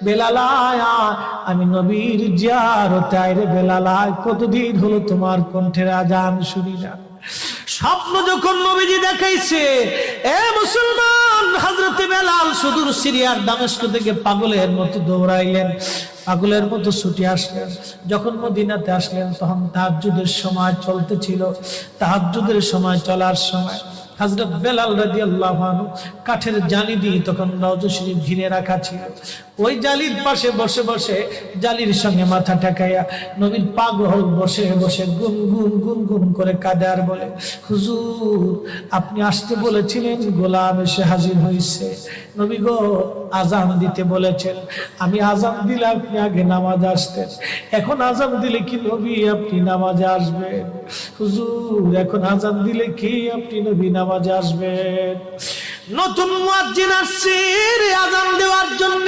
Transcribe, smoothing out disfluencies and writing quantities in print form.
বেলাল আয়া, আমি নবীর জিয়ারতে আইরে বেলাল আয়, কতদিন হলো তোমার কণ্ঠের আজান শুনি না। স্বপ্ন যখন নবীজি দেখাইছে, এ মুসলমান, হযরতে বেলাল সুদূর সিরিয়ার দামেস্ক থেকে পাগলের মতো দৌড়াইলেন, পাগলের মতো ছুটে আসলেন। যখন মদিনাতে আসলেন তখন তাহাজ্জুদের সময় চলতেছিল। তাহাজ্জুদের সময় চলার সময় হযরত বেলাল রাদিয়াল্লাহু আনহু কাঠের জালি দিয়ে তখন রওজা শরীফ ঘিরে রাখা ছিল। ওই জালির পাশে বসে বসে জালির সঙ্গে মাথা ঠেকাইয়া নবীর পাগল বসে বসে গুনগুন গুনগুন করে কাঁদে আর বলে, হুজুর আপনি আসতে বলেছিলেন, গোলাম এসে হাজির হয়েছে। নবী গো, আজান দিতে বলেছেন, আমি আজান দিলে আপনি আগে নামাজ আসতেন, এখন আজান দিলে কি নবী আপনি নামাজে আসবেন? হুজুর এখন আজান দিলে কি আপনি নবী নামাজে আসবেন? নতুন মুয়াজ্জিন আসছে আজান দেওয়ার জন্য।